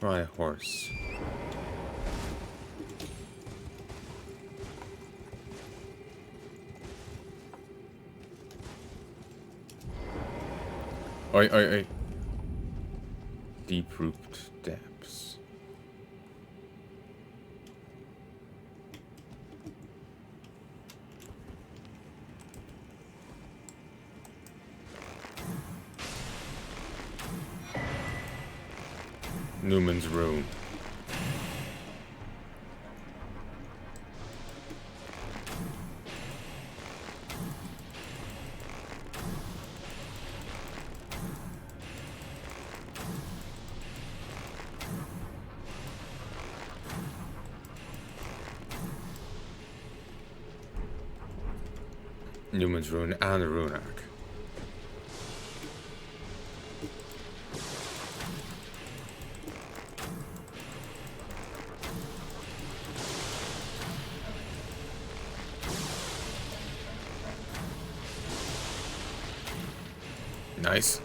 Try a horse. Oi, oi, oi. Deep-root depths. Numen's Rune. Numen's Rune and a Rune Arc. Nice.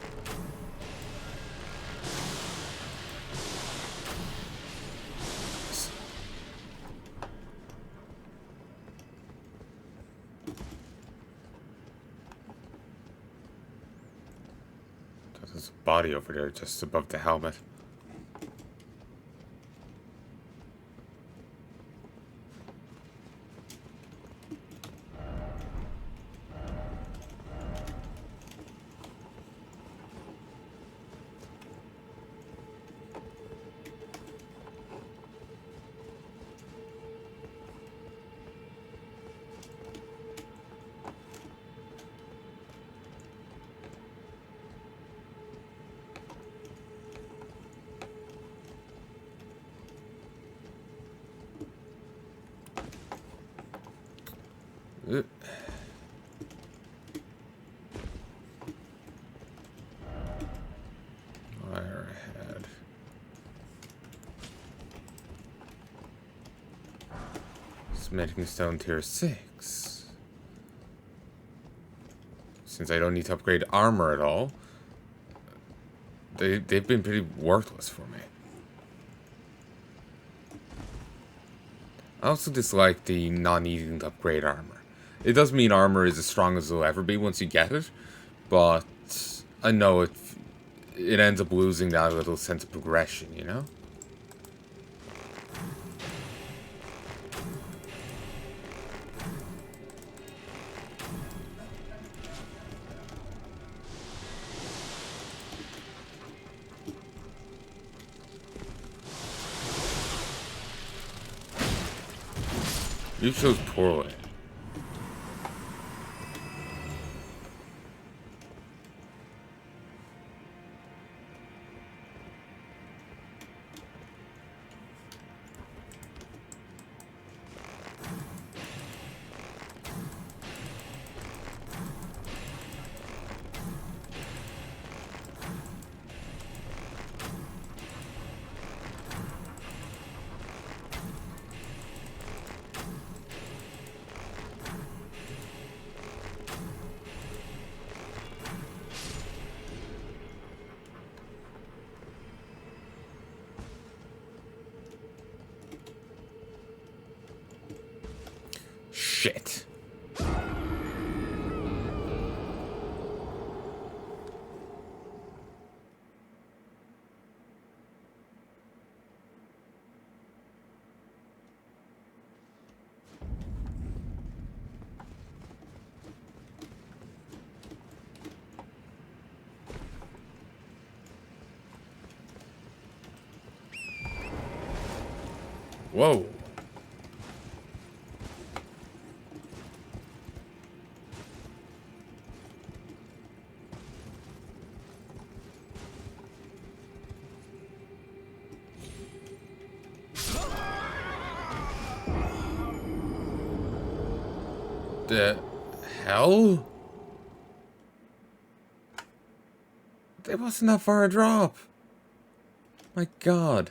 There's a body over there just above the helmet. Firehead. Smithing stone tier 6. Since I don't need to upgrade armor at all, they've been pretty worthless for me. I also dislike the not needing to upgrade armor. It does mean armor is as strong as it'll ever be once you get it, but I know it ends up losing that little sense of progression, you know? You chose poorly. Shit. Whoa. The hell? It wasn't that far a drop. My god.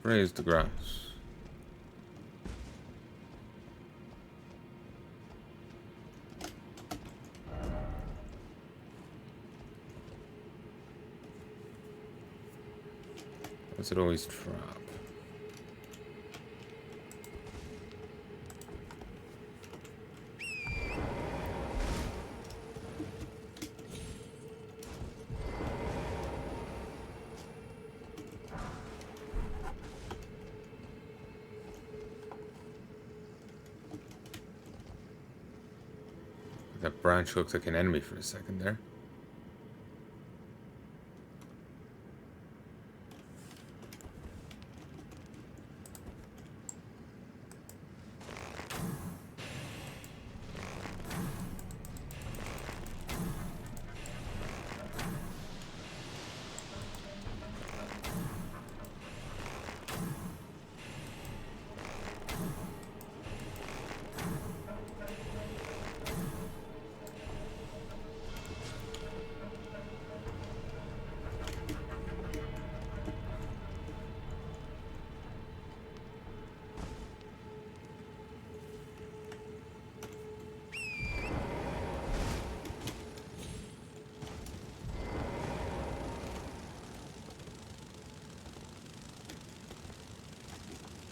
Graze the grass. Does it always trap? That branch looks like an enemy for a second there.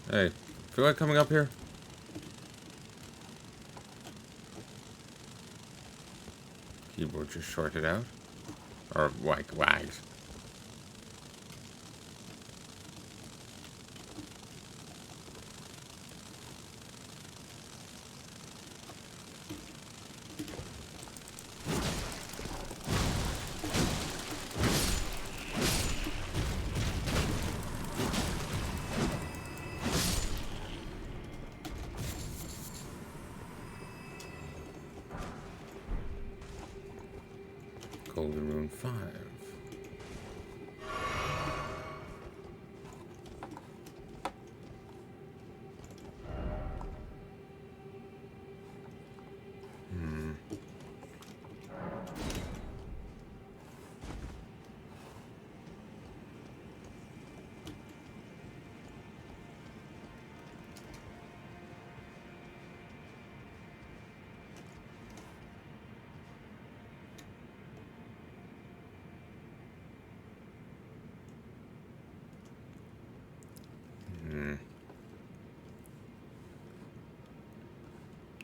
Hey, feel like coming up here? Keyboard just shorted out. Or, like, lagged. Golden Rune 5.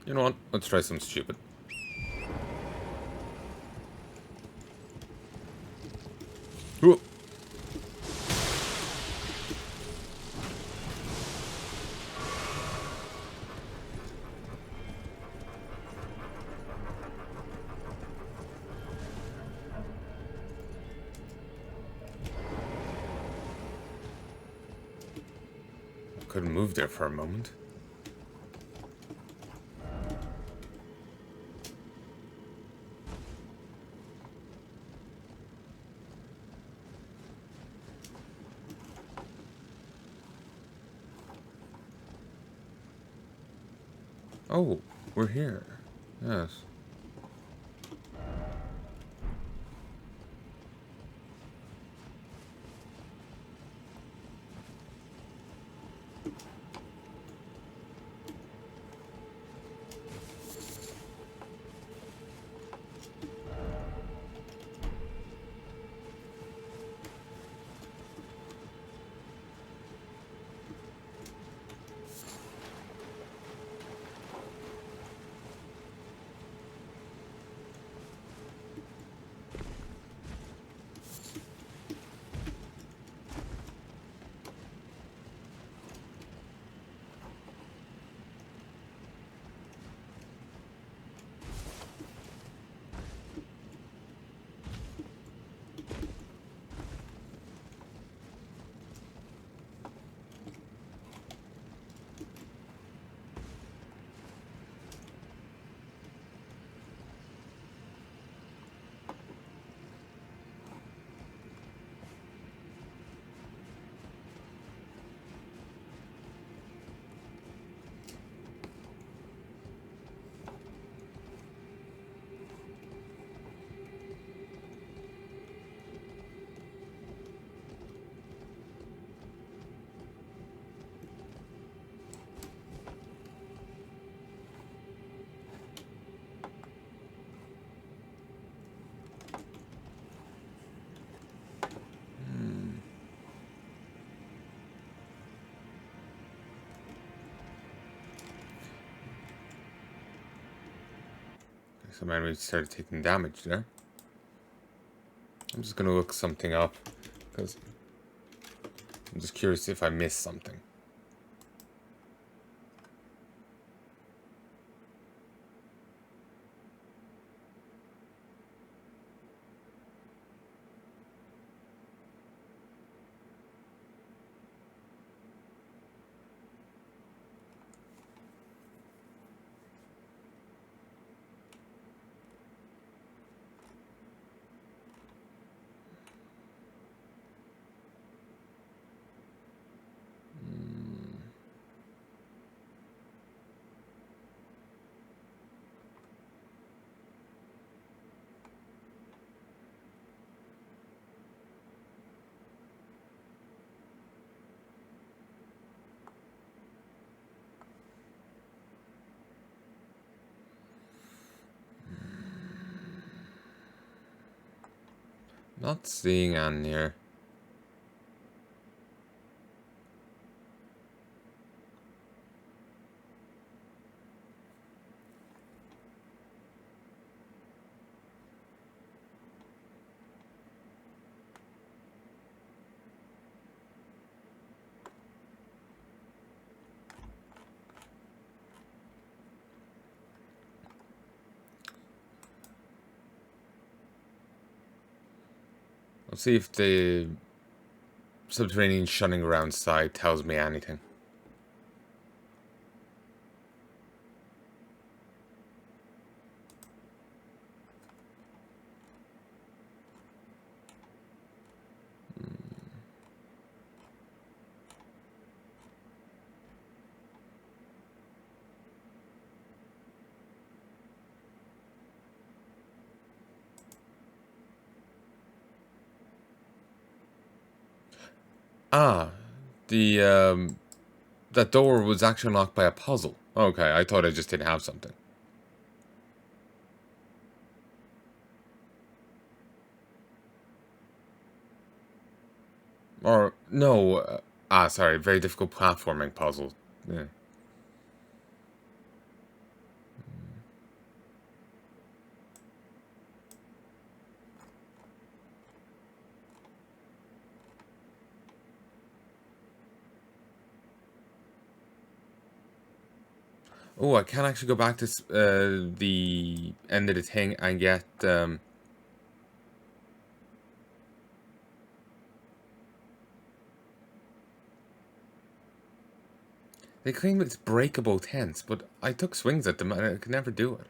You know what? Let's try something stupid. Ooh. Couldn't move there for a moment. Oh, we're here. Yes. Some enemies started taking damage there. I'm just gonna look something up, because I'm just curious if I missed something. Not seeing Anne here. Let's see if the subterranean shunning around side tells me anything. Ah, that door was actually unlocked by a puzzle. Okay, I thought I just didn't have something. Or, no, sorry, very difficult platforming puzzle. Yeah. Oh, I can actually go back to the end of the thing and get, they claim it's breakable tents, but I took swings at them and I could never do it.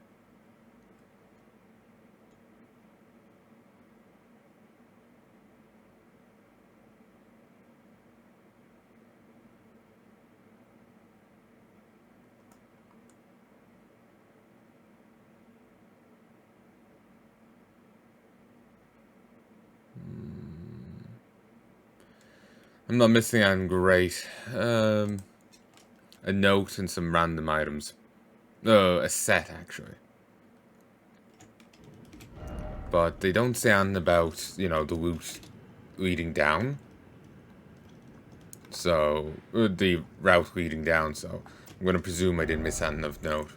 I'm not missing anything great. A note and some random items. A set, actually. But they don't say anything about, you know, the loot leading down. So, the route leading down, so I'm going to presume I didn't miss anything of note.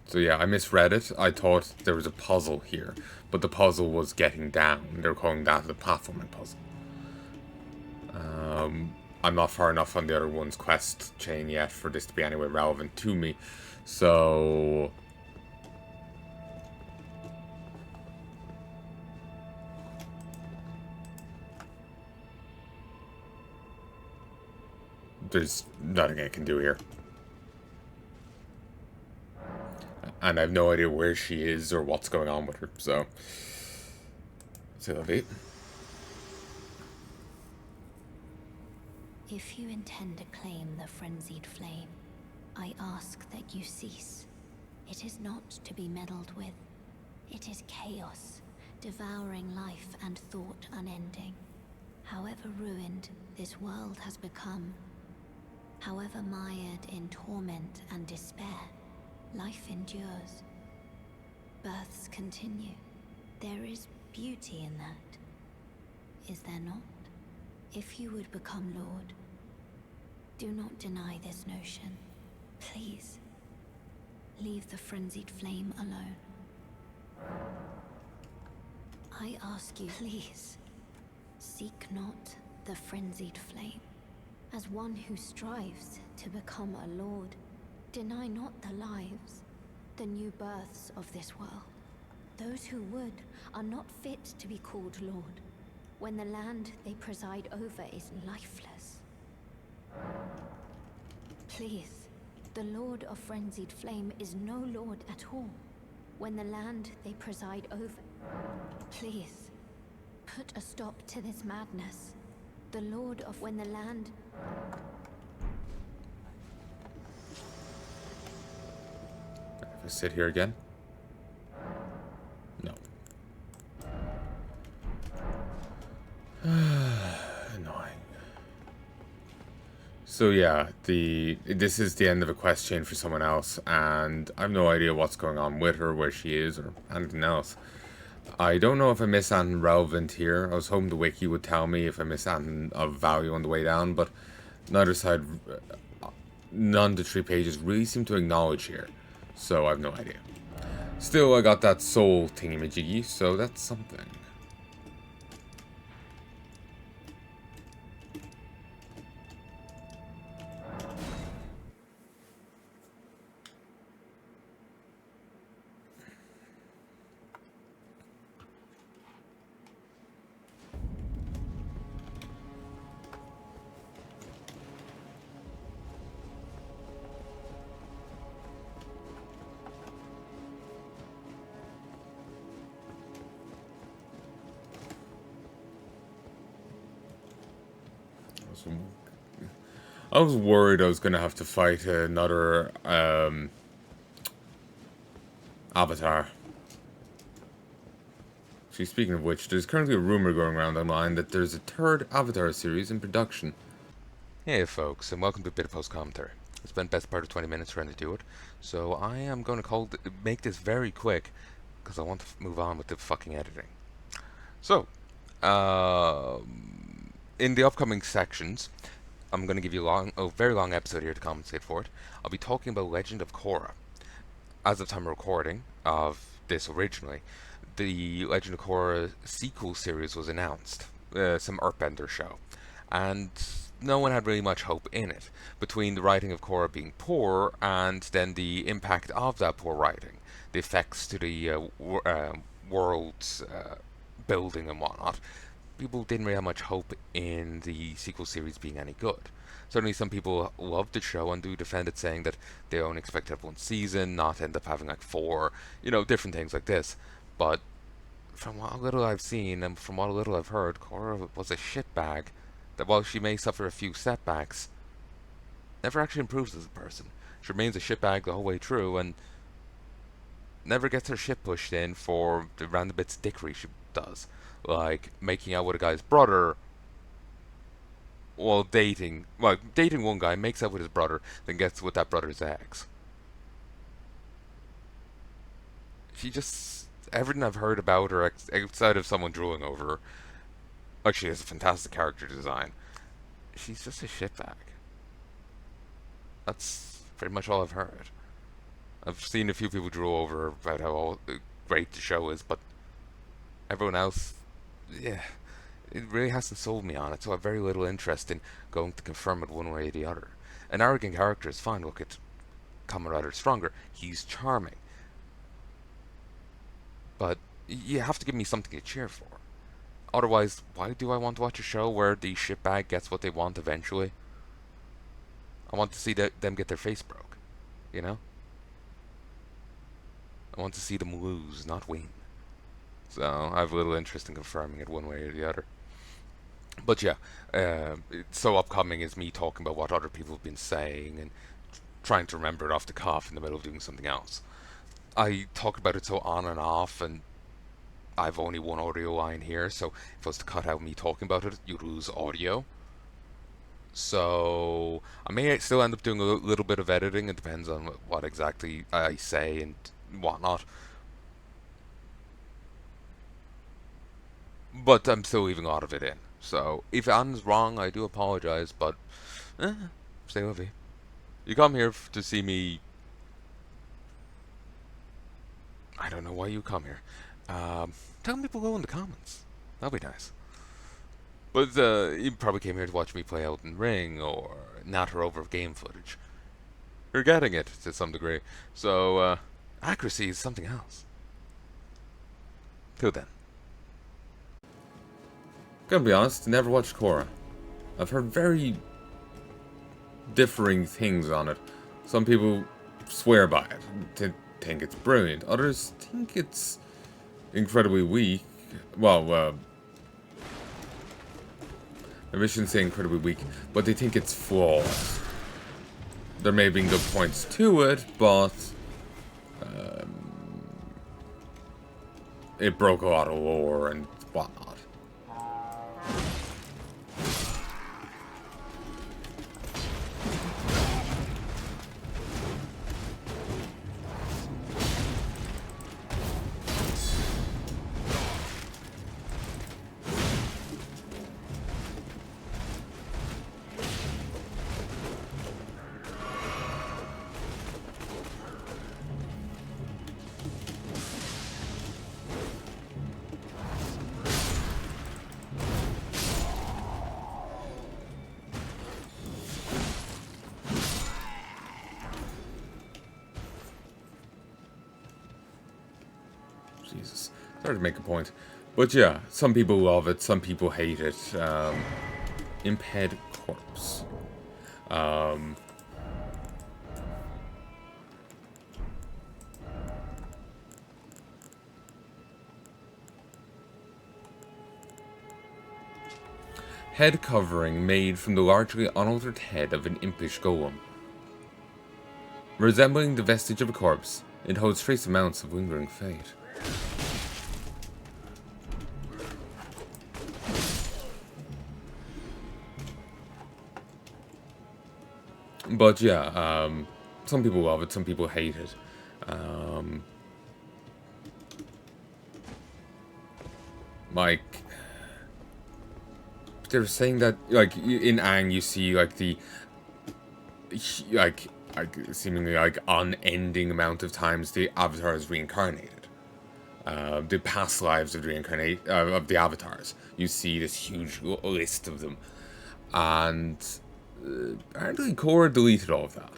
So yeah, I misread it. I thought there was a puzzle here, but the puzzle was getting down. They're calling that the platforming puzzle. I'm not far enough on the other one's quest chain yet for this to be anyway relevant to me. So... there's nothing I can do here. And I have no idea where she is or what's going on with her, so... c'est la vie. If you intend to claim the frenzied flame, I ask that you cease. It is not to be meddled with. It is chaos, devouring life and thought unending. However ruined this world has become, however mired in torment despair. Life endures. Births continue. There is beauty in that, is there not? If you would become Lord, do not deny this notion. Please, leave the frenzied flame alone. I ask you, please, seek not the frenzied flame. As one who strives to become a lord, deny not the lives, the new births of this world. Those who would are not fit to be called lord, when the land they preside over is lifeless. Please, the Lord of Frenzied Flame is no lord at all, when the land they preside over. Please, put a stop to this madness. The Lord of when the land... If I sit here again? No. Annoying. So yeah, this is the end of a quest chain for someone else, and I have no idea what's going on with her, where she is, or anything else. I don't know if I missed anything relevant here. I was hoping the wiki would tell me if I missed anything of value on the way down, but neither side, none of the 3 pages really seem to acknowledge here, so I have no idea. Still, I got that soul thingy-majiggy, so that's something. I was worried I was going to have to fight another avatar. See, speaking of which, there's currently a rumor going around online that there's a 3rd Avatar series in production. Hey folks, and welcome to a bit of post commentary. I spent best part of 20 minutes trying to do it, so I am going to make this very quick, because I want to move on with the fucking editing. So, in the upcoming sections, I'm going to give you a very long episode here to compensate for it. I'll be talking about Legend of Korra. As of time of recording of this originally, the Legend of Korra sequel series was announced, some Earthbender show, and no one had really much hope in it, between the writing of Korra being poor and then the impact of that poor writing, the effects to the world's building and whatnot. People didn't really have much hope in the sequel series being any good. Certainly some people loved the show and do defend it, saying that they only expect to have 1 season, not end up having like 4, different things like this. But from what little I've seen and from what little I've heard, Korra was a shitbag that, while she may suffer a few setbacks, never actually improves as a person. She remains a shitbag the whole way through and never gets her shit pushed in for the random bits of dickery she does. Like making out with a guy's brother while dating one guy, makes out with his brother, then gets with that brother's ex. She just, everything I've heard about her outside of someone drooling over her, like, she has a fantastic character design, she's just a shitbag. That's pretty much all I've heard. I've seen a few people drool over her about how great the show is, but everyone else, yeah, it really hasn't sold me on it, so I have very little interest in going to confirm it one way or the other. An arrogant character is fine. Look at Kamen Rider Stronger. He's charming. But you have to give me something to cheer for. Otherwise, why do I want to watch a show where the shitbag gets what they want eventually? I want to see them get their face broke, I want to see them lose, not win. So I have little interest in confirming it one way or the other. But yeah, so upcoming is me talking about what other people have been saying and trying to remember it off the cuff in the middle of doing something else. I talk about it so on and off, and I've only 1 audio line here, so if I was to cut out me talking about it, you'd lose audio. So I may still end up doing a little bit of editing. It depends on what exactly I say and whatnot. But I'm still leaving a lot of it in. So if Anne's wrong, I do apologize. But stay with me. You come here to see me. I don't know why you come here. Tell me below in the comments. That'll be nice. But you probably came here to watch me play Elden Ring or natter over game footage. You're getting it to some degree. So accuracy is something else. Till then. Gonna be honest, never watched Korra. I've heard very differing things on it. Some people swear by it, think it's brilliant. Others think it's incredibly weak. Well, maybe I shouldn't say incredibly weak, but they think it's flawed. There may have been good points to it, but it broke a lot of lore and whatnot. Jesus. Sorry to make a point. But yeah, some people love it, some people hate it. Imped Corpse. Head covering made from the largely unaltered head of an impish golem. Resembling the vestige of a corpse, it holds trace amounts of lingering fate. But yeah, some people love it, some people hate it. Like, they're saying that, like, in Aang you see, like, the, like seemingly, like, unending amount of times the Avatar is reincarnated. The past lives of of the Avatars. You see this huge list of them. And apparently Korra deleted all of that.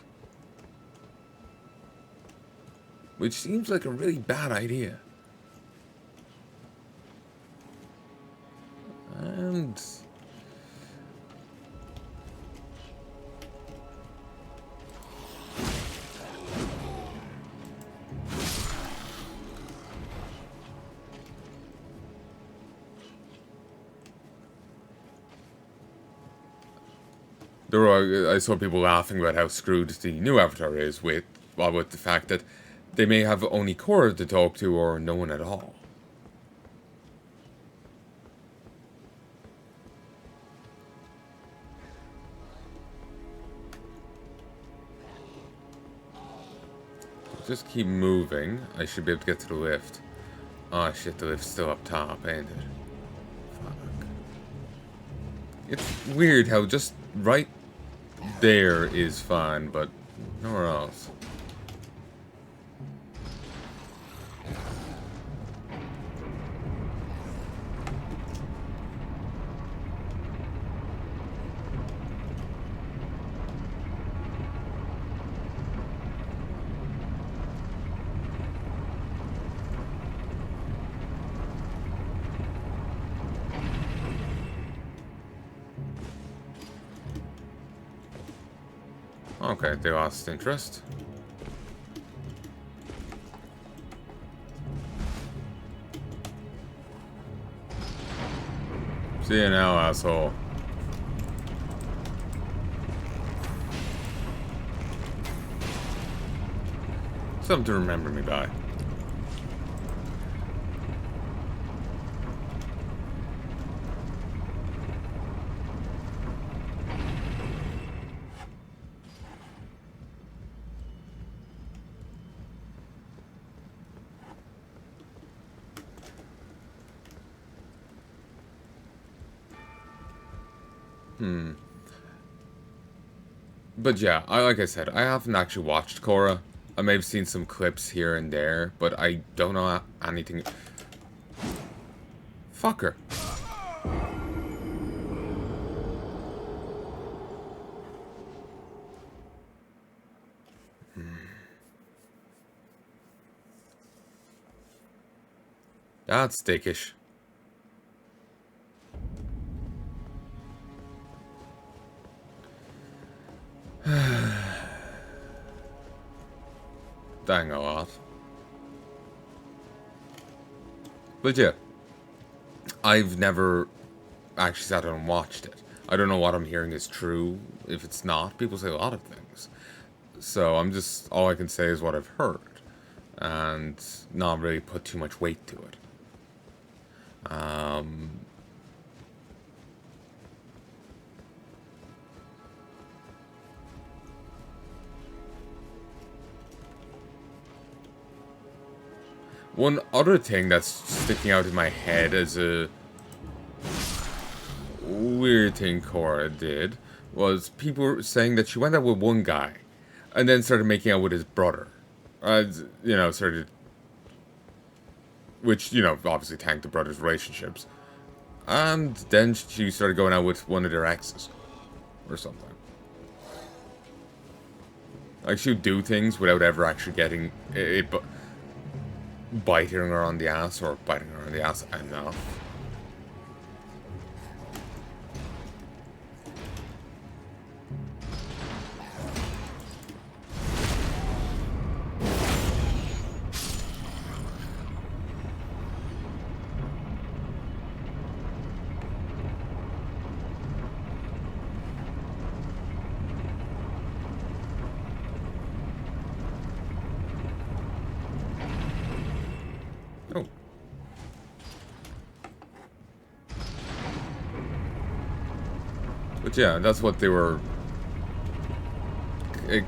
Which seems like a really bad idea. And I saw people laughing about how screwed the new Avatar is with the fact that they may have only Korra to talk to or no one at all. Just keep moving. I should be able to get to the lift. Oh shit, the lift's still up top, ain't it? Fuck. It's weird how just right there is fine, but nowhere else. Okay, they lost interest. See you now, asshole. Something to remember me by. But yeah, like I said, I haven't actually watched Korra. I may have seen some clips here and there, but I don't know anything. Fucker. That's dickish. Dang a lot. But yeah, I've never actually sat down and watched it. I don't know what I'm hearing is true. If it's not, people say a lot of things. So I'm just, all I can say is what I've heard. And not really put too much weight to it. One other thing that's sticking out in my head as a weird thing Korra did was people were saying that she went out with one guy and then started making out with his brother. Started... Which, obviously tanked the brothers' relationships. And then she started going out with one of their exes. Or something. Like, she would do things without ever actually getting it, biting her on the ass, or biting her on the ass enough. Oh. But yeah, that's what they were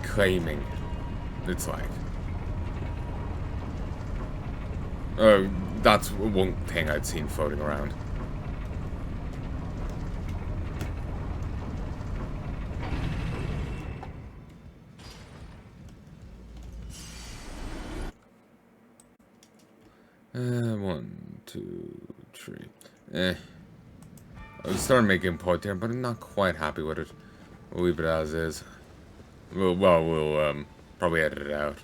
claiming. It's like... that's one thing I'd seen floating around. One, two, three. I was starting making a point there, but I'm not quite happy with it. We'll leave it as is. We'll probably edit it out.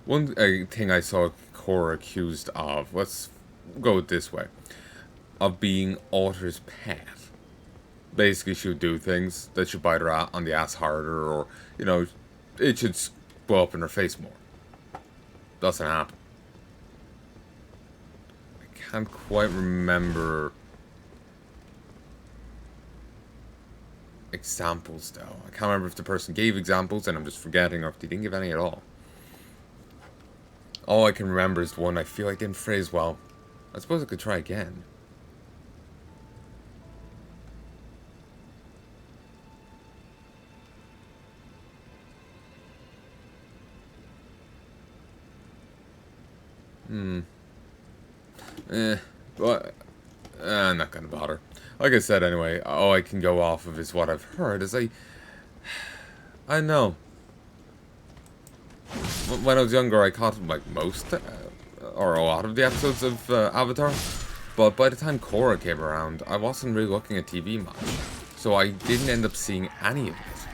One thing I saw Korra accused of, let's go this way, of being Otter's pet. Basically, she would do things that should bite her on the ass harder, or, it should blow up in her face more. Doesn't happen. I can't quite remember examples, though. I can't remember if the person gave examples and I'm just forgetting, or if they didn't give any at all. All I can remember is the one I feel like didn't phrase well. I suppose I could try again. But I'm not gonna bother. Like I said, anyway, all I can go off of is what I've heard. I know. When I was younger, I caught like most, or a lot of the episodes of Avatar. But by the time Korra came around, I wasn't really looking at TV much, so I didn't end up seeing any of it.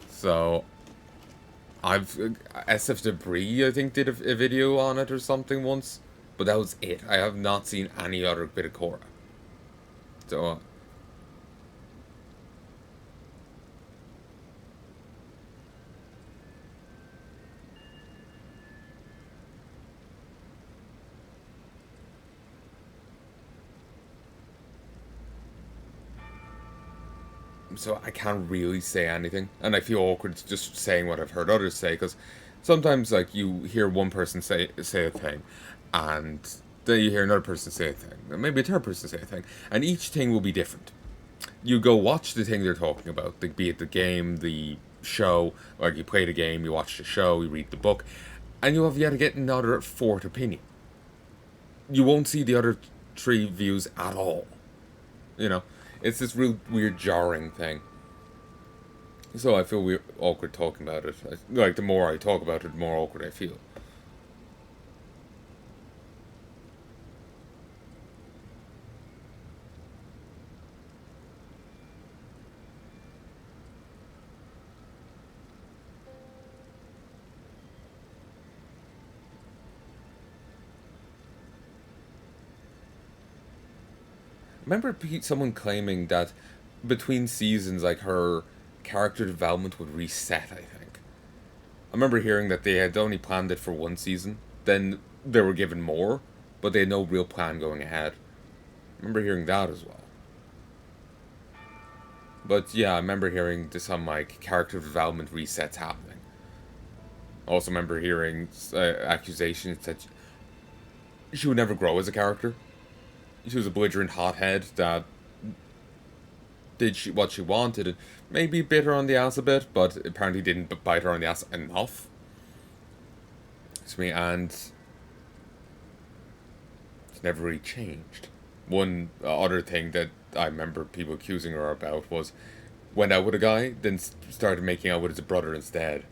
So I've SF Debris, I think, did a video on it or something once. But that was it. I have not seen any other bit of Korra. So... so I can't really say anything. And I feel awkward just saying what I've heard others say. Because sometimes, like, you hear one person say a thing. And then you hear another person say a thing. Or maybe a third person say a thing. And each thing will be different. You go watch the thing they're talking about. Be it the game, the show. Like you play the game, you watch the show, you read the book. And you'll have yet to get another fourth opinion. you won't see the other three views at all. You know, it's this real weird jarring thing. So I feel weird, awkward talking about it. Like, the more I talk about it, the more awkward I feel. Remember someone claiming that between seasons, like, her character development would reset, I think. I remember hearing that they had only planned it for one season, then they were given more, but they had no real plan going ahead. I remember hearing that as well. But yeah, I remember hearing some, like, character development resets happening. I also remember hearing accusations that she would never grow as a character. She was a belligerent hothead that did what she wanted and maybe bit her on the ass a bit, but apparently didn't bite her on the ass enough. And it's never really changed. One other thing that I remember people accusing her about was went out with a guy, then started making out with his brother instead.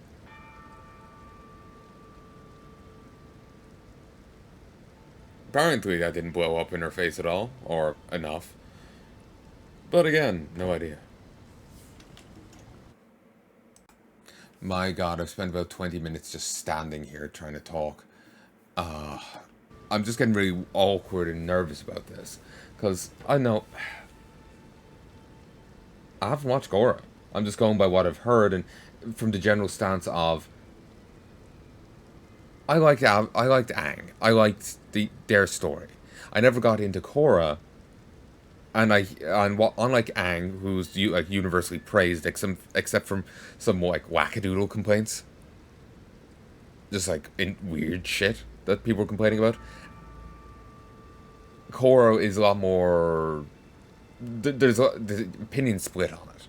Apparently that didn't blow up in her face at all, or enough. But again, no idea. My god, I've spent about 20 minutes just standing here trying to talk. I'm just getting really awkward and nervous about this. Because, I know... I haven't watched Korra. I'm just going by what I've heard, and from the general stance of... I liked Aang. I liked their story. I never got into Korra, and unlike Aang, who's like universally praised, except from some like wackadoodle complaints, just like weird shit that people were complaining about. Korra is a lot more. There's opinion split on it.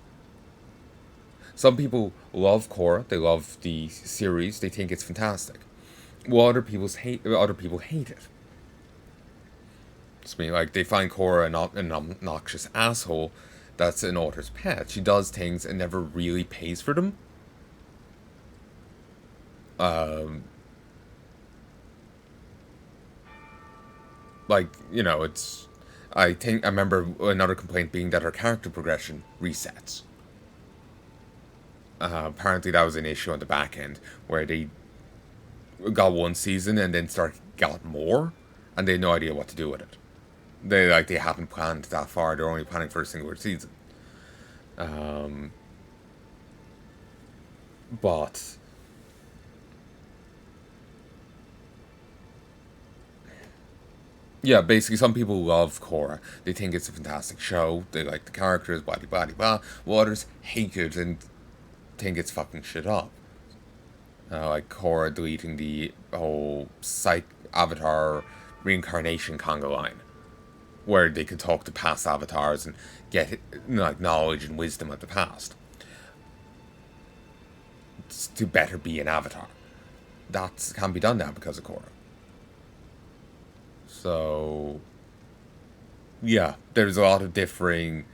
Some people love Korra. They love the series. They think it's fantastic. Well, other people hate it. It's me, like, they find Korra an obnoxious asshole that's an author's pet. She does things and never really pays for them. Like, you know, it's... I remember another complaint being that her character progression resets. Apparently that was an issue on the back end, where they got one season and then got more, and they had no idea what to do with it. They haven't planned that far. They're only planning for a single season. But yeah, basically, some people love Korra. They think it's a fantastic show. They like the characters, blah blah blah blah. While others hate it and think it's fucking shit up. Like Korra deleting the whole Avatar reincarnation conga line, where they could talk to past avatars and get like knowledge and wisdom of the past to better be an avatar. That can be done now because of Korra. So yeah, there's a lot of differing.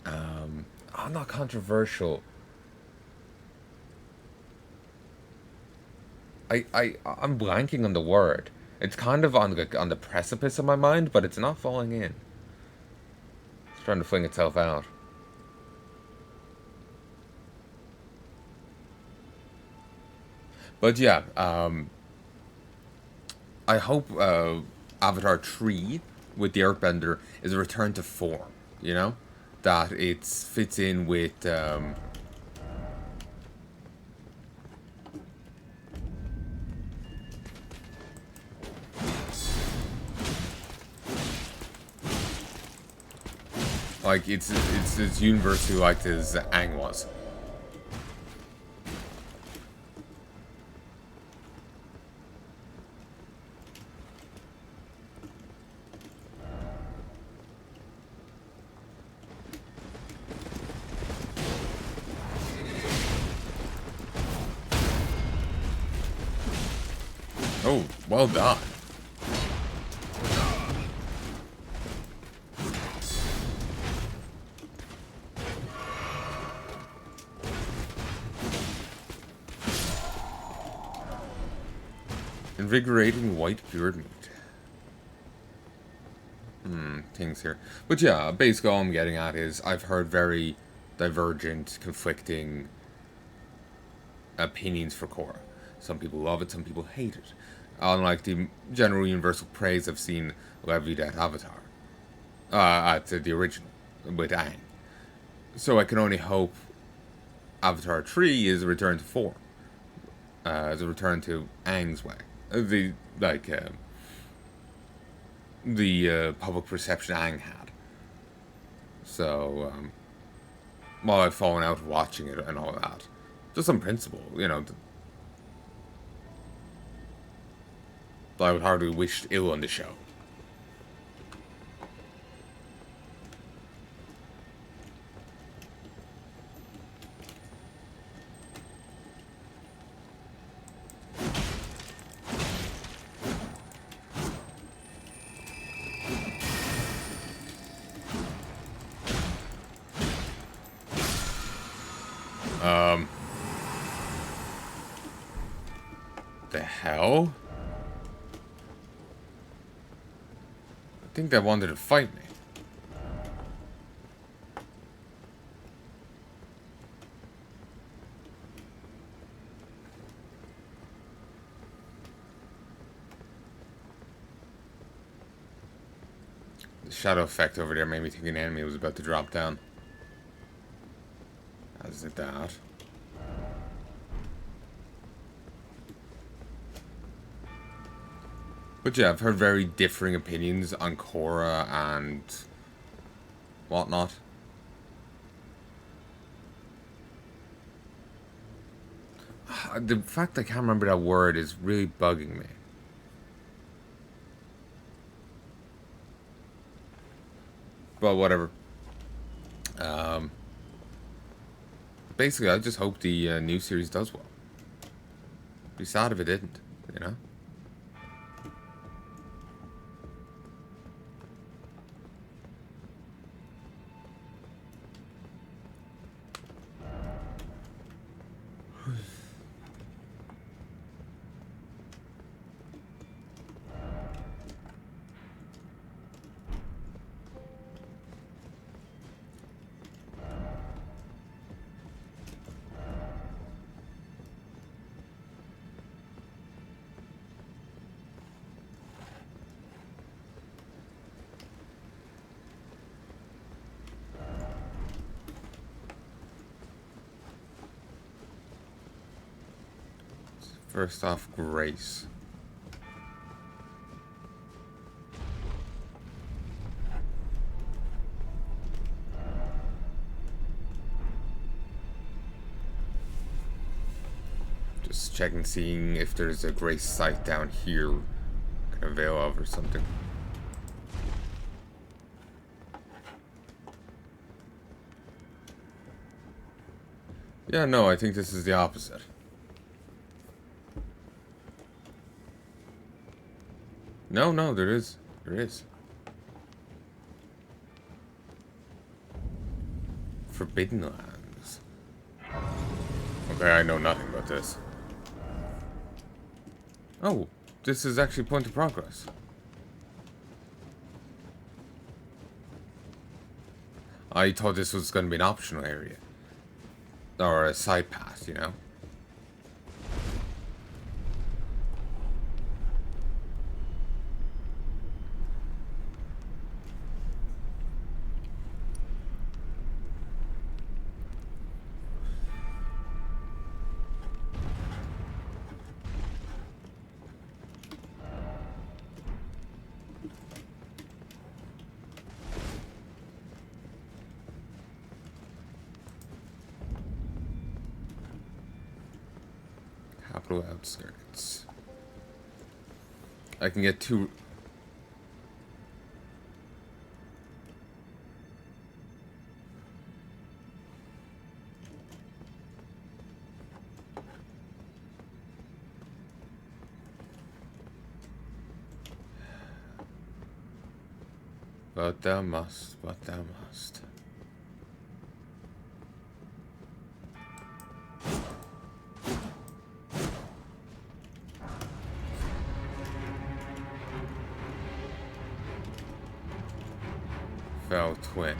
I'm not controversial. I'm blanking on the word. It's kind of on the precipice of my mind, but it's not falling in. It's trying to fling itself out. But yeah, I hope Avatar 3 with the Earthbender is a return to form, you know? That it fits in with... like, it's as universally liked as Aang was. Oh, well done. Invigorating white cured meat. Things here. But yeah, basically all I'm getting at is I've heard very divergent, conflicting opinions for Korra. Some people love it, some people hate it. Unlike the general universal praise I've seen levied at Avatar. At the original, with Aang. So I can only hope Avatar 3 is a return to form. As a return to Aang's way. The public perception Aang had. So, while I've fallen out watching it and all that, just on principle, I would hardly wish ill on the show. The hell? I think they wanted to fight me. The shadow effect over there made me think an enemy was about to drop down. As it that. But yeah, I've heard very differing opinions on Korra and whatnot. The fact I can't remember that word is really bugging me. But whatever. Basically, I just hope the new series does well. Be sad if it didn't, you know? First off, Grace. Just checking, seeing if there's a Grace site down here I can avail of or something. Yeah, no, I think this is the opposite. No, there is. There is. Forbidden Lands. Okay, I know nothing about this. Oh, this is actually Point of Progress. I thought this was going to be an optional area. Or a side path, you know? Capital outskirts. I can get two. But thou must, but thou must. Fell twin.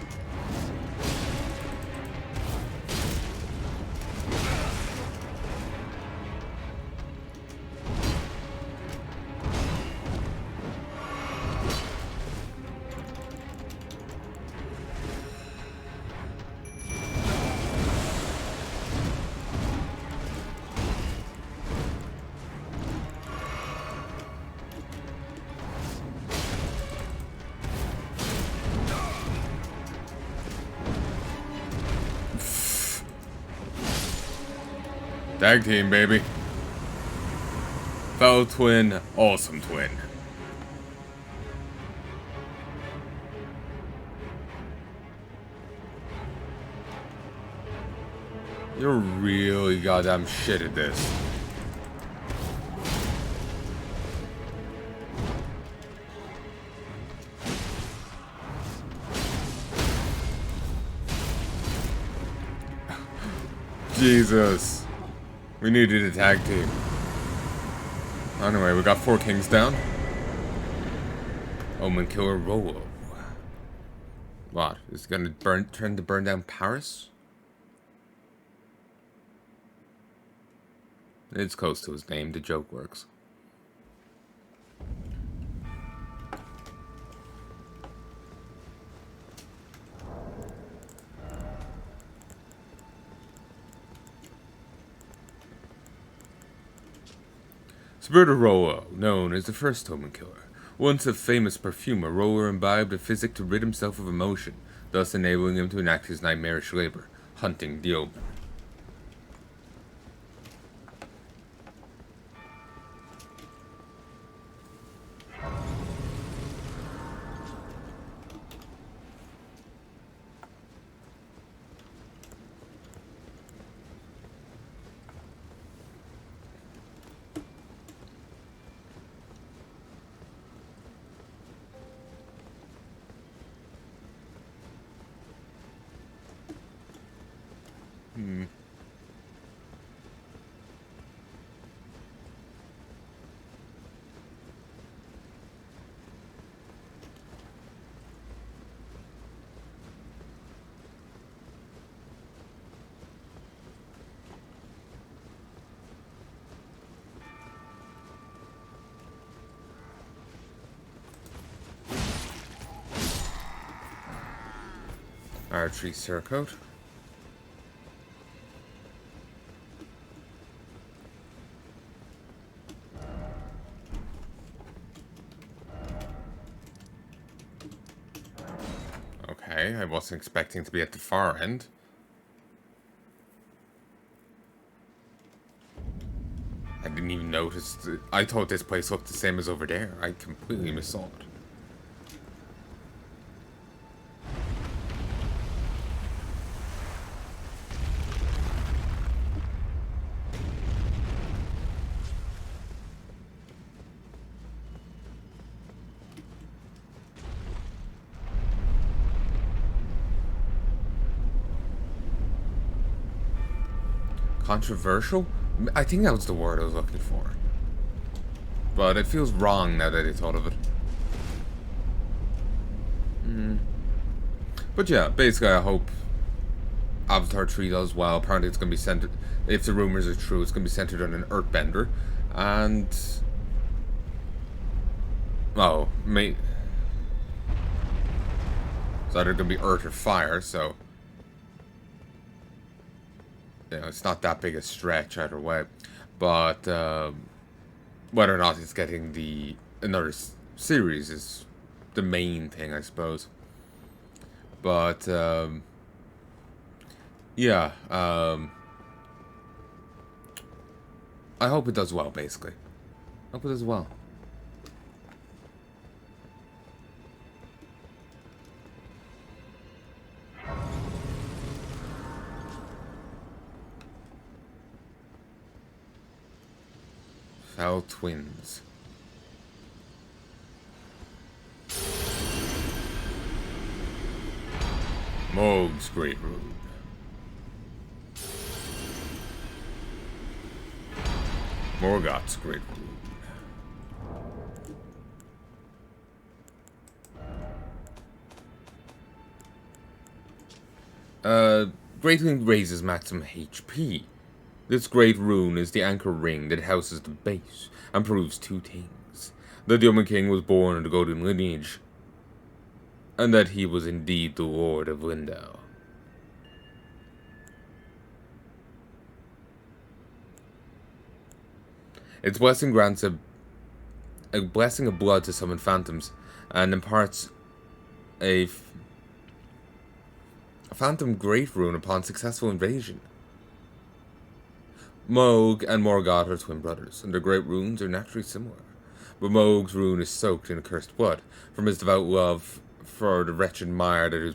Tag team, baby. Fellow twin, awesome twin. You're really goddamn shit at this. Jesus. We needed a tag team. Anyway, we got 4 kings down. Omen killer Rolo. What? Is he gonna trying to burn down Paris? It's close to his name, the joke works. Roberto Rolo, known as the first Omen killer. Once a famous perfumer, Rolo imbibed a physic to rid himself of emotion, thus enabling him to enact his nightmarish labor, hunting the Omen. Archery Surcoat. Okay, I wasn't expecting to be at the far end. I didn't even notice. I thought this place looked the same as over there. I completely missaw it. Controversial? I think that was the word I was looking for. But it feels wrong now that I thought of it. But yeah, basically I hope Avatar 3 does well. Apparently it's going to be centered, if the rumors are true, it's going to be centered on an earthbender. And... oh, it's either going to be earth or fire, so... you know, it's not that big a stretch either way. But whether or not it's getting another series is the main thing, I suppose. But yeah, I hope it does well. Basically, hope it does well. Fell twins. Mog's Great Rune. Morgoth's Great Rune. Great Rune raises maximum HP. This Great Rune is the anchor ring that houses the base, and proves two things. That the Omen King was born in the golden lineage, and that he was indeed the Lord of Lindau. Its blessing grants a blessing of blood to summon phantoms, and imparts a phantom Great Rune upon successful invasion. Moog and Morgoth are twin brothers, and their great runes are naturally similar. But Moog's rune is soaked in cursed blood, from his devout love for the wretched mire that is.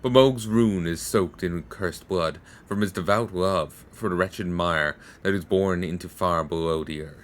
But Moog's rune is soaked in cursed blood, from his devout love for the wretched mire that is born into far below the earth.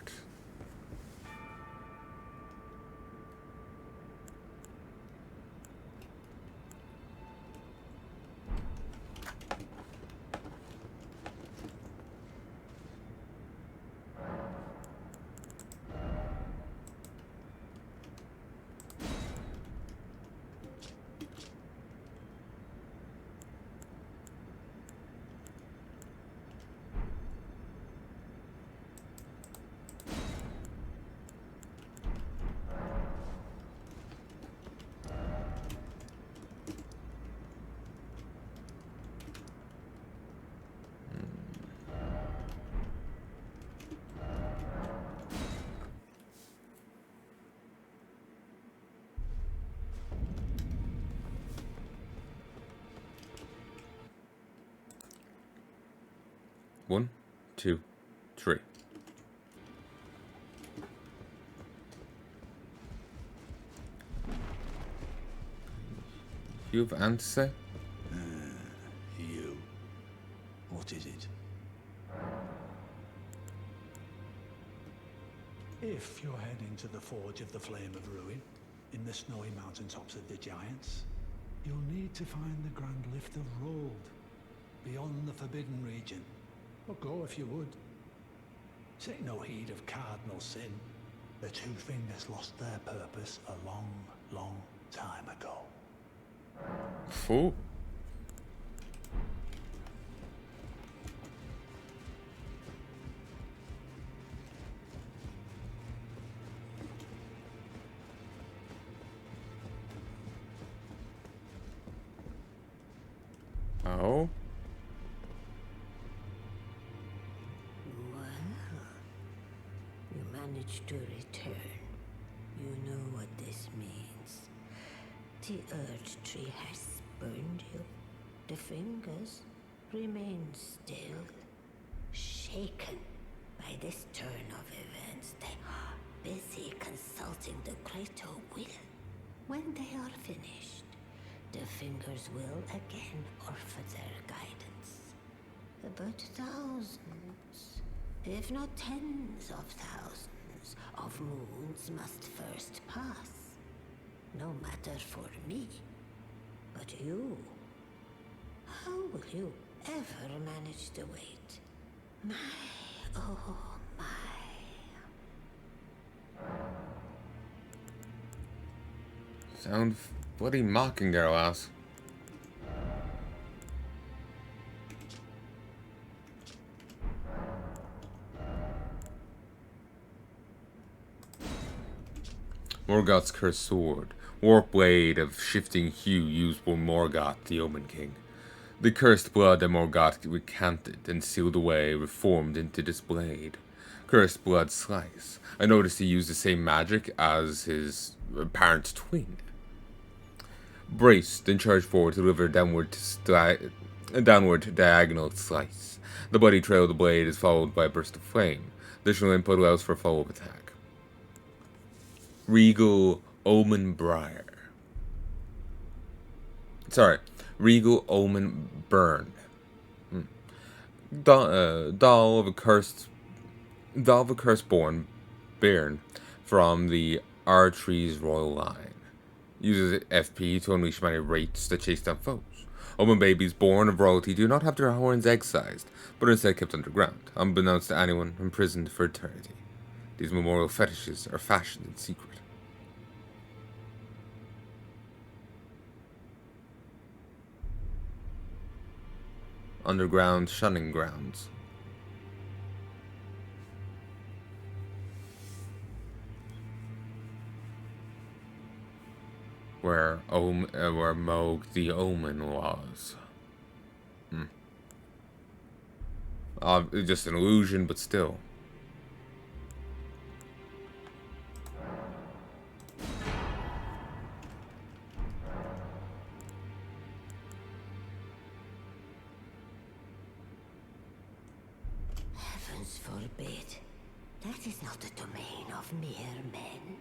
One, two, three. You have an to say? You. What is it? If you're heading to the Forge of the Flame of Ruin, in the snowy mountaintops of the Giants, you'll need to find the Grand Lift of Rold, beyond the Forbidden Region. Or go if you would. Take no heed of cardinal sin. The Two Fingers lost their purpose a long, long time ago. Fool. Oh. To return. You know what this means. The Earth Tree has burned you. The fingers remain still, shaken by this turn of events. They are busy consulting the greater will. When they are finished, the fingers will again offer their guidance. But thousands, if not tens of thousands, of moons must first pass. No matter for me, but you. How will you ever manage to wait? My, oh my. Sound bloody mocking there, lass. Morgoth's cursed sword, warp blade of shifting hue used by Morgoth, the Omen King. The cursed blood that Morgoth recanted and sealed away reformed into this blade. Cursed blood slice. I noticed he used the same magic as his apparent twin. Braced and charged forward to deliver a downward diagonal slice. The bloody trail of the blade is followed by a burst of flame. Additional input allows for a follow-up attack. Regal Omen Briar. Regal Omen Burn. Doll of a cursed born Bairn from the R-Tree's royal line. Uses FP to unleash many wraiths that chase down foes. Omen babies born of royalty do not have their horns excised, but are instead kept underground, unbeknownst to anyone imprisoned for eternity. These memorial fetishes are fashioned in secret. underground shunning grounds. Where Moog the Omen was. Just an illusion, but still. Heavens forbid. That is not the domain of mere men.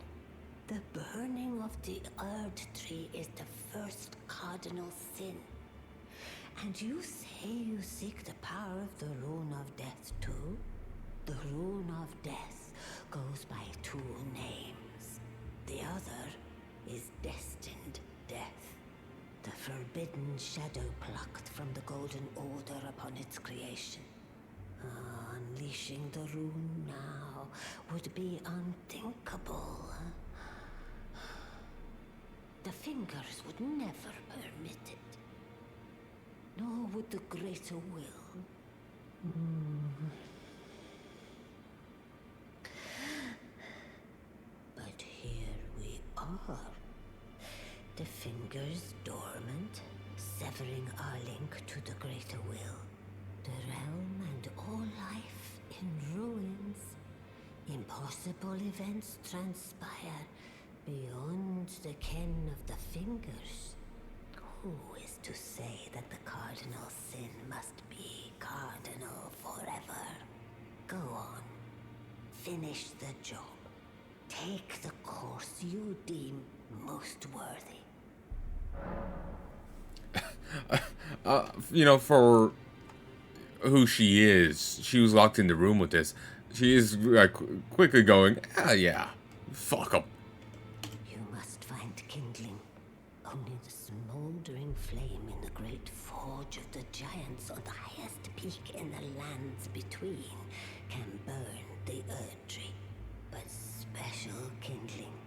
The burning of the Erd tree is the first cardinal sin. And you say you seek the power of the Rune of Death too? The Rune of Death goes by two names. The other is Destined Death. The forbidden shadow plucked from the Golden Order upon its creation. Unleashing the rune now would be unthinkable. The Fingers would never permit it. Nor would the Greater Will. But here we are. The Fingers dormant, severing our link to the Greater Will. The realm and all life in ruins. Impossible events transpire beyond the ken of the Fingers. Who is to say that the cardinal sin must be cardinal forever? Go on. Finish the job. Take the course you deem most worthy. For who she is, she was locked in the room with this. She is quickly going, yeah, fuck 'em. You must find kindling. Only the smoldering flame in the great forge of the giants on the highest peak in the lands between can burn the Erd tree. But special kindling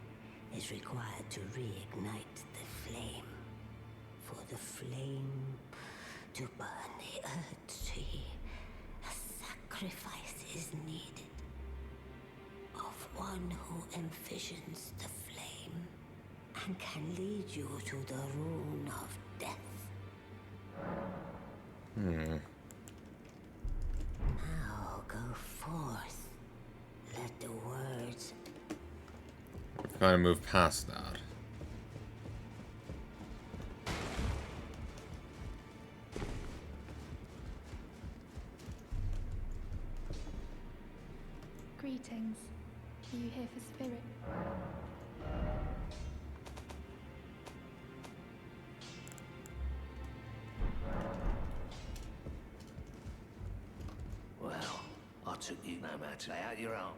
is required to reignite the flame. For the flame to burn the Erd tree, a sacrifice is needed. Of one who envisions the flame and can lead you to the Rune of Death. Now go forth. Let the words... We've kind of moved past that. Greetings. Are you here for Spirit? Well, I took you no matter out your own.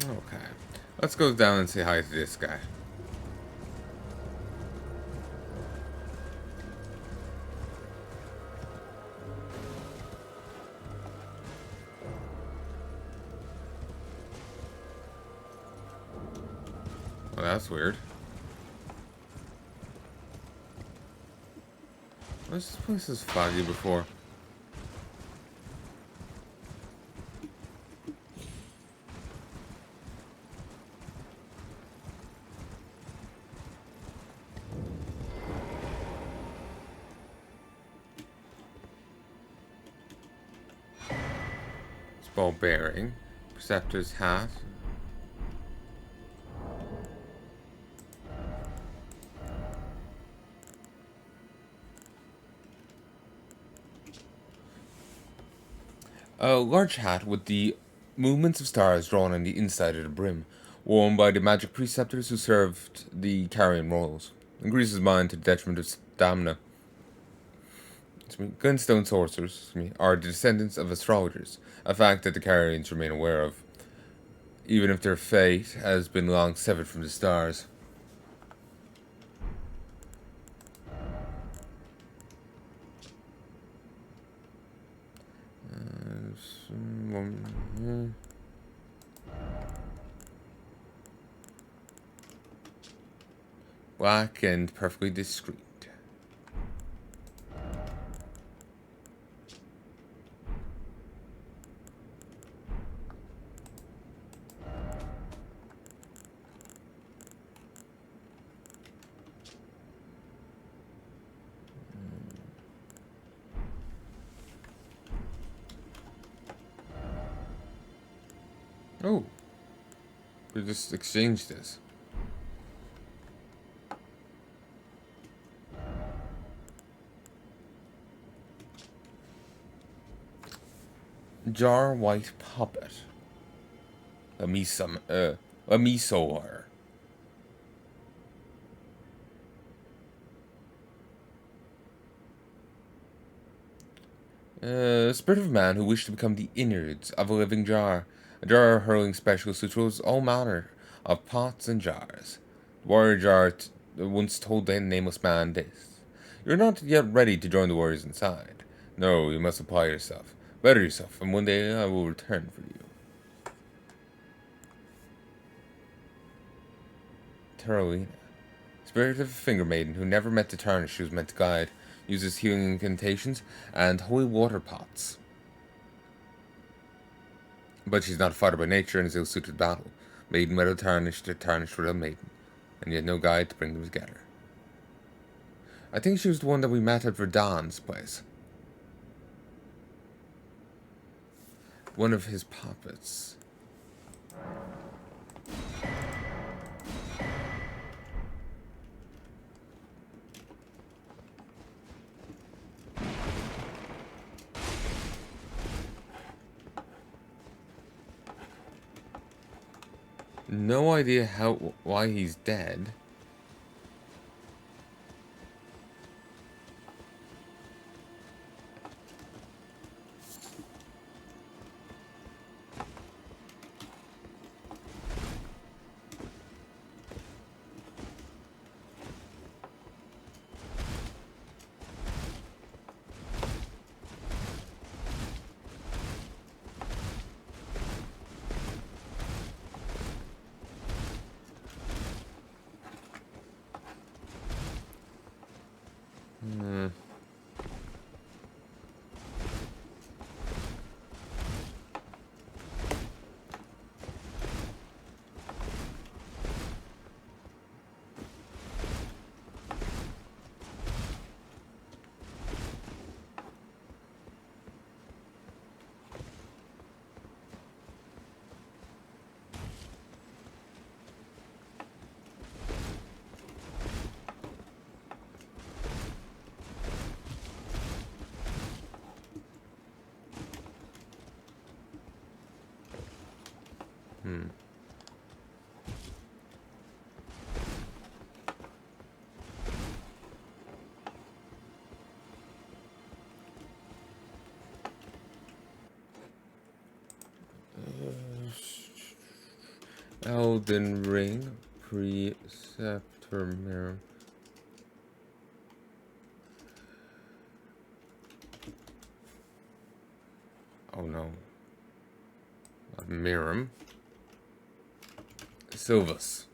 Okay. Let's go down and say hi to this guy. Well, that's weird. This place is foggy before. Ball bearing. Preceptor's hat. A large hat with the movements of stars drawn on the inside of the brim, worn by the magic preceptors who served the carrion roles. Increases mine to the detriment of stamina. Gunstone sorcerers are the descendants of astrologers, a fact that the carrions remain aware of, even if their fate has been long severed from the stars. Black and perfectly discreet. Oh, we just exchanged this. Jar white puppet. A misoar. Spirit of man who wished to become the innards of a living jar. A jar hurling specialist who throws all manner of pots and jars. The warrior jar once told the nameless man this. You're not yet ready to join the warriors inside. No, you must apply yourself. Better yourself, and one day I will return for you. Terolina. Spirit of a finger maiden who never met the tarnish she was meant to guide. Uses healing incantations and holy water pots. But she's not a fighter by nature and is ill-suited to battle. Maiden without tarnish, they're tarnished without maiden. And yet no guide to bring them together. I think she was the one that we met at Verdan's place. One of his puppets. No idea why he's dead. Elden ring. Preceptor mirror. Oh no. Not Miram. Seluvis.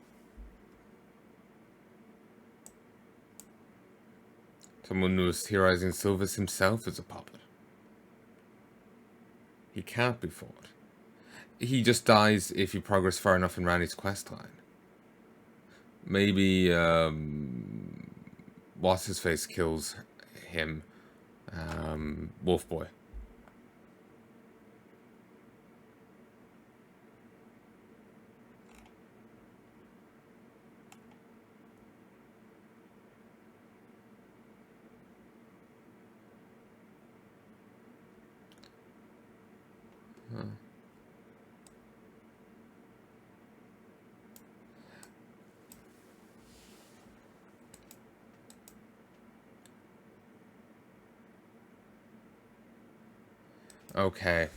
Someone who is theorizing Seluvis himself is a puppet. He can't be fought. He just dies if you progress far enough in Randy's questline. Maybe, What's-His-Face kills him. Wolf Boy. Okay.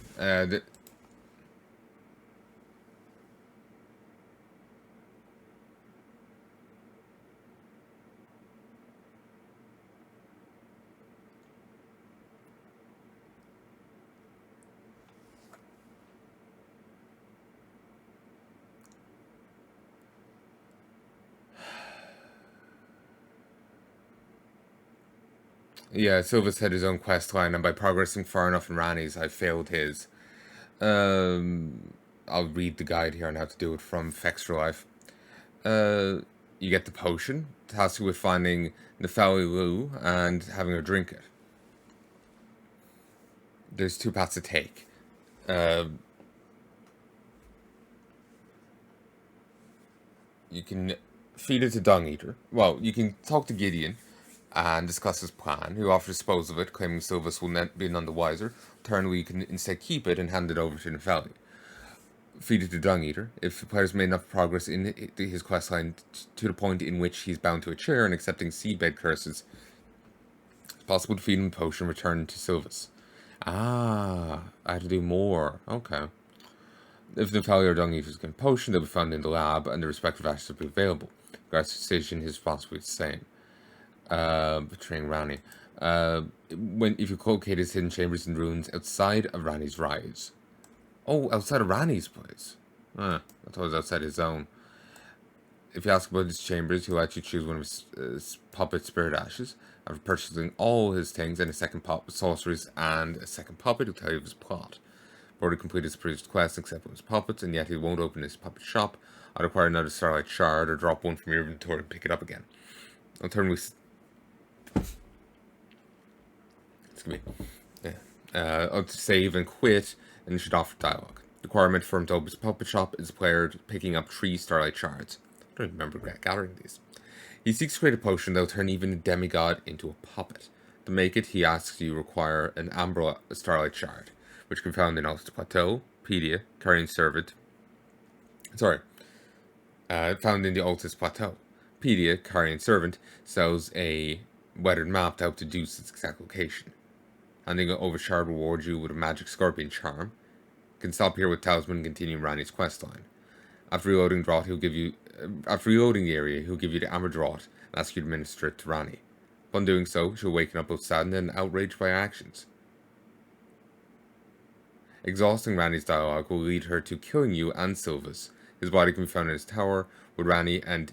Yeah, Seluvis had his own quest line, and by progressing far enough in Rani's, I failed his. I'll read the guide here on how to do it from Fextra Life. You get the potion, tasks you with finding Nefeli Lu and having her drink it. There's 2 paths to take. You can feed it to Dung Eater. Well, you can talk to Gideon and discuss his plan, who offers to dispose of it, claiming Seluvis will be none the wiser. Alternatively, you can instead keep it and hand it over to Nefeli. Feed it to Dung Eater. If the player's made enough progress in his questline to the point in which he's bound to a chair and accepting seabed curses, it's possible to feed him a potion and return to Seluvis. Ah, I have to do more. Okay. If the Nefeli or Dung Eater's given potion, they'll be found in the lab, and the respective actions will be available. Regards to decision, his response will be the same. Betraying Rani. If you locate his hidden chambers and ruins outside of Rani's rise. Oh, outside of Rani's place. I thought it was outside his zone. If you ask about his chambers, he'll let you choose one of his puppet spirit ashes. After purchasing all his things and a second sorceries and a second puppet, he'll tell you of his plot. Already completed his previous quest except for his puppets, and yet he won't open his puppet shop. I'd acquire another Starlight Shard or drop one from your inventory and pick it up again. Alternatively, excuse me. I'll save and quit, and you should offer dialogue. The requirement for him to open his puppet shop is the player picking up 3 Starlight Shards. I don't remember gathering these. He seeks to create a potion that will turn even a demigod into a puppet. To make it, he asks you require an Amber Starlight Shard, which can be found in Altus Plateau, Pedia, Carrion Servant. Found in the Altus Plateau. Pedia, Carrion Servant, sells a weathered map to help deduce its exact location. Handing it over Shard rewards you with a magic scorpion charm. You can stop here with Talisman and continue Rani's questline. After reloading the area, he'll give you the Amber Draught and ask you to administer it to Rani. Upon doing so, she'll waken up both saddened and outraged by your actions. Exhausting Rani's dialogue will lead her to killing you and Seluvis. His body can be found in his tower, with Rani and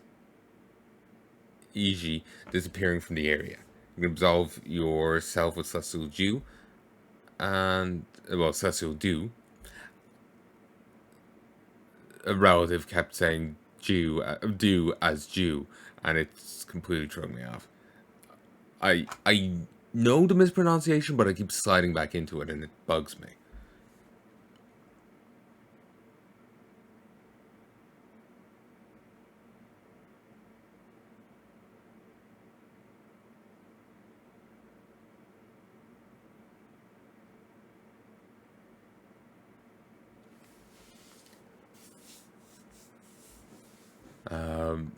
Iji disappearing from the area. You can absolve yourself with Celestial Dew, Celestial Dew. A relative kept saying Dew as Jew, and it's completely throwing me off. I know the mispronunciation, but I keep sliding back into it, and it bugs me.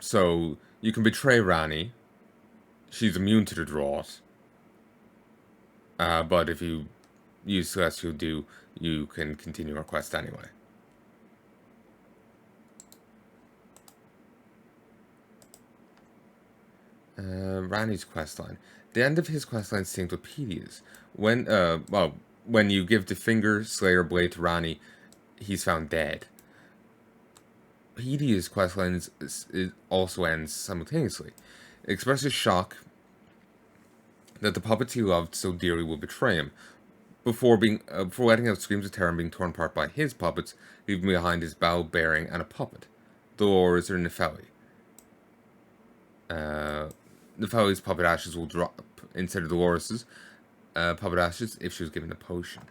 So you can betray Rani. She's immune to the draught. But if you use Celestial Dew, you can continue our quest anyway. Rani's questline. The end of his questline is synced with Pedia's. When you give the Finger Slayer blade to Rani, he's found dead. Pedia's questline also ends simultaneously. It expresses shock that the puppets he loved so dearly will betray him, before letting out screams of terror and being torn apart by his puppets, leaving behind his bow bearing and a puppet. Dolores or Nefeli. Nefeli's puppet ashes will drop instead of Dolores's puppet ashes if she was given a potion.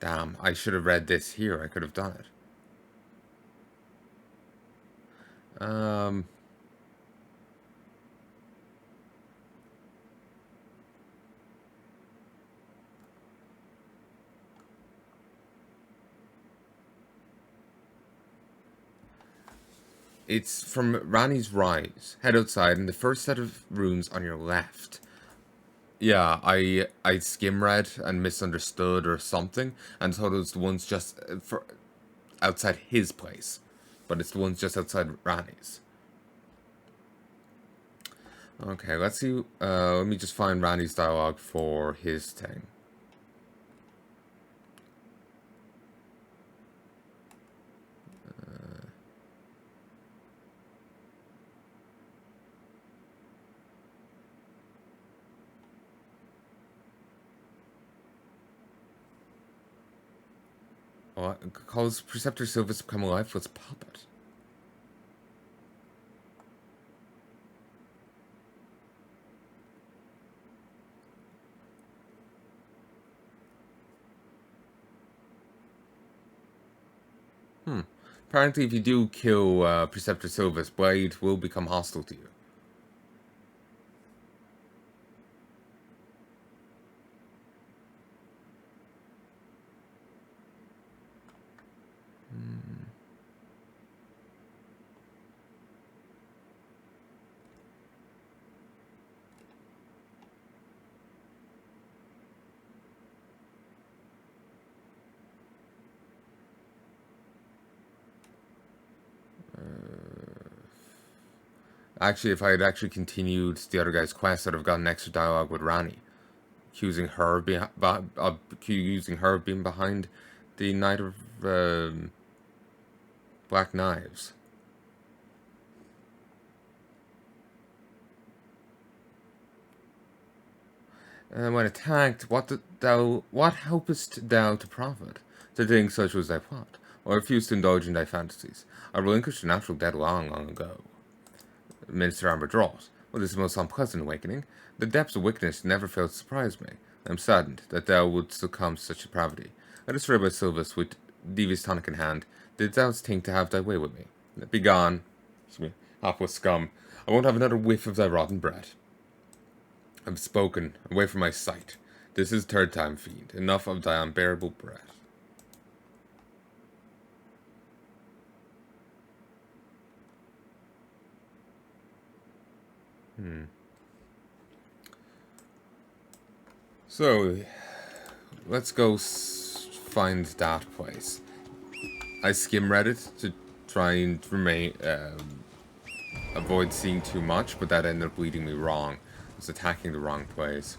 Damn, I should have read this here. I could have done it. It's from Rani's Rise. Head outside, and the first set of runes on your left. Yeah, I skim read and misunderstood or something, and thought it was the ones just for outside his place, but it's the ones just outside Rani's. Okay, let's see. Let me just find Rani's dialogue for his thing. Calls Preceptor Seluvis to come alive? Let's pop it. Apparently, if you do kill Preceptor Seluvis, Blade will become hostile to you. Actually, if I had actually continued the other guy's quest, I'd have got an extra dialogue with Rani, accusing her of being behind the Knight of Black Knives. And when attacked, what helpest thou to profit? To doing such was thy plot, or refuse to indulge in thy fantasies. I relinquished the natural dead long ago. Minister Amber draws. Well, this is a most unpleasant awakening. The depths of wickedness never failed to surprise me. I am saddened that thou wouldst succumb to such depravity. Let us by Seluvis with devious tonic in hand. Didst thou think to have thy way with me? Begone, hapless scum. I won't have another whiff of thy rotten bread. I've spoken. Away from my sight. This is third time, fiend. Enough of thy unbearable breath. So, let's go find that place. I skim read it to try and avoid seeing too much, but that ended up leading me wrong. I was attacking the wrong place.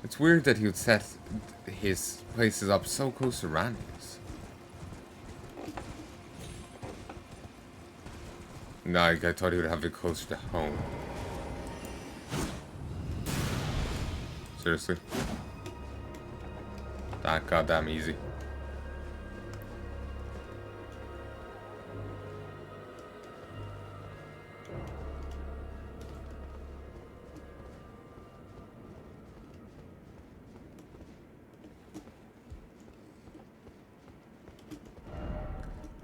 It's weird that he would set his places up so close to Randy's. No, I thought he would have it closer to home. Seriously? That goddamn easy.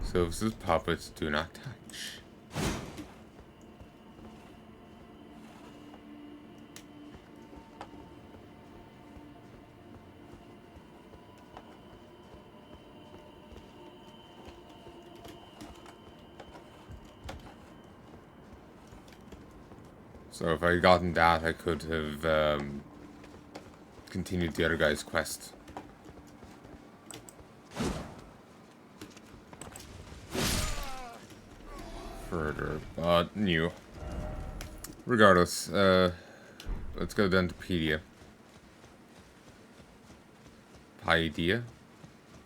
So this is puppets do not touch. So if I had gotten that, I could have continued the other guy's quest. Further, but new. Regardless, let's go down to Pedia. Paideia?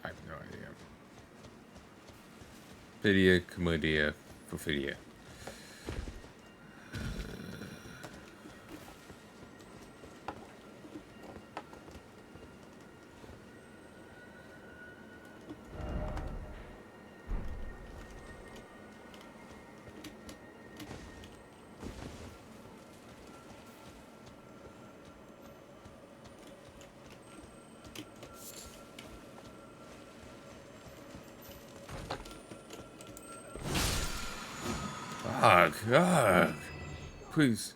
I have no idea. Pedia, Commodia, Perfidia. Ugh, ugh. Please.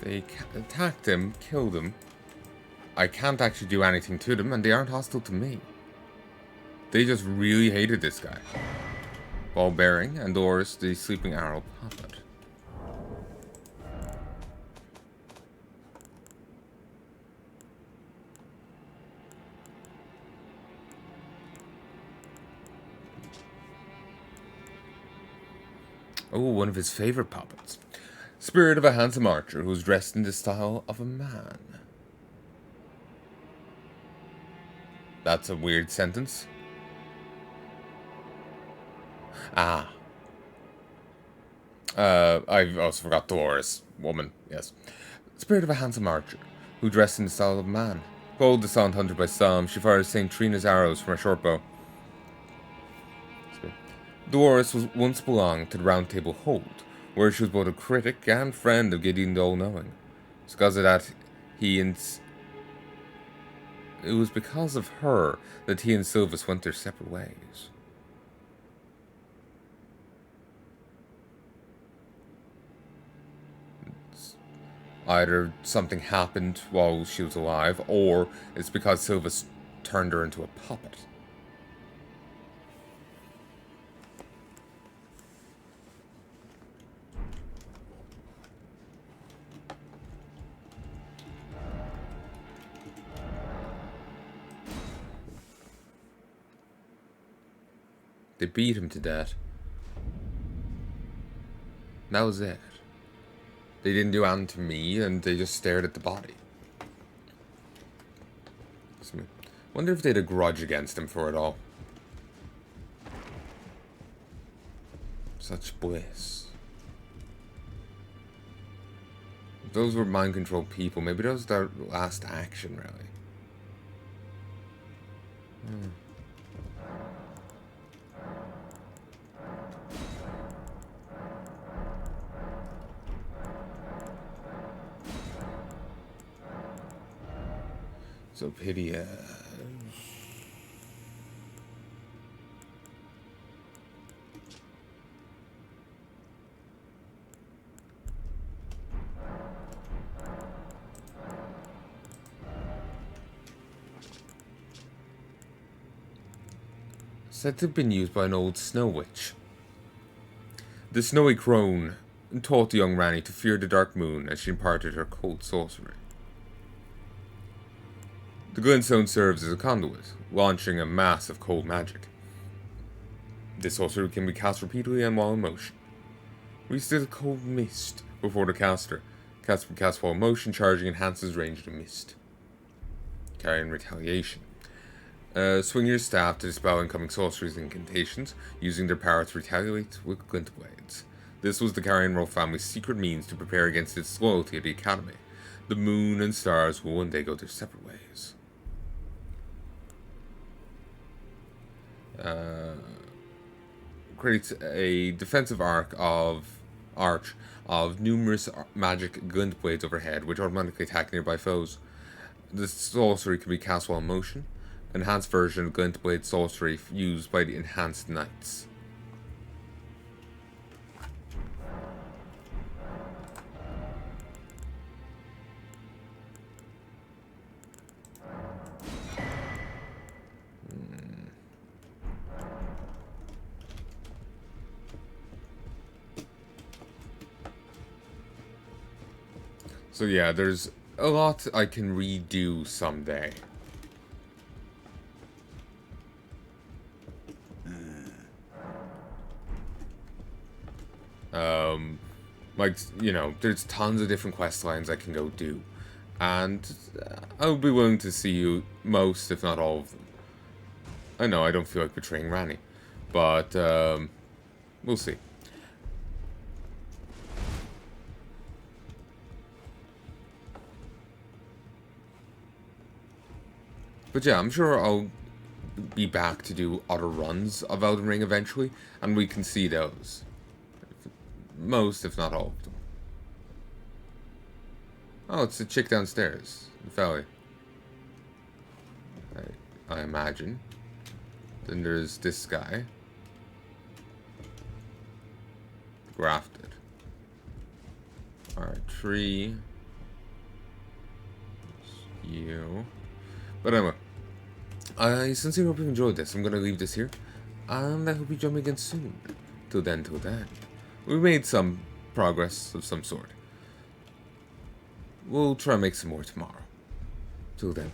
They attacked him, killed him. I can't actually do anything to them, and they aren't hostile to me. They just really hated this guy. Ball bearing, and Doris, the sleeping arrow puppet. Oh, one of his favorite puppets. Spirit of a handsome archer who's dressed in the style of a man. That's a weird sentence. Ah. I also forgot Dolores. Woman, yes. Spirit of a handsome archer who dressed in the style of a man. Bold, the silent hunter by some, she fires St. Trina's arrows from a short bow. Dolores was once belonged to the Round Table Hold, where she was both a critic and friend of Gideon the All-Knowing. It's because of that it was because of her that he and Seluvis went their separate ways. Either something happened while she was alive, or it's because Seluvis turned her into a puppet. They beat him to death. That was it. They didn't do anything to me, and they just stared at the body. Wonder if they had a grudge against him for it all. Such bliss. If those were mind-controlled people, maybe that was their last action, really. So piteous. Said to have been used by an old snow witch. The snowy crone taught the young Ranni to fear the dark moon as she imparted her cold sorcery. The glintstone serves as a conduit, launching a mass of cold magic. This sorcery can be cast repeatedly and while in motion. Releases a cold mist before the caster. Cast while in motion, charging enhances range of the mist. Carrying retaliation. Swing your staff to dispel incoming sorceries and incantations, using their power to retaliate with glint blades. This was the Carrion Roll family's secret means to prepare against its loyalty at the Academy. The moon and stars will one day go their separate ways. Creates a defensive arch of numerous magic glint blades overhead, which automatically attack nearby foes. This sorcery can be cast while in motion. Enhanced version of glint blade sorcery used by the enhanced knights. So yeah, there's a lot I can redo someday. Like, you know, there's tons of different quest lines I can go do. And I'll be willing to see you most, if not all of them. I know, I don't feel like betraying Ranni. But, we'll see. But yeah, I'm sure I'll be back to do other runs of Elden Ring eventually, and we can see those. Most, if not all of them. Oh, it's the chick downstairs. The Felly. I imagine. Then there's this guy. Grafted. Alright, tree. You. But anyway. I sincerely hope you enjoyed this. I'm gonna leave this here. And I hope you join me again soon. Till then. We made some progress of some sort. We'll try and make some more tomorrow. Till then.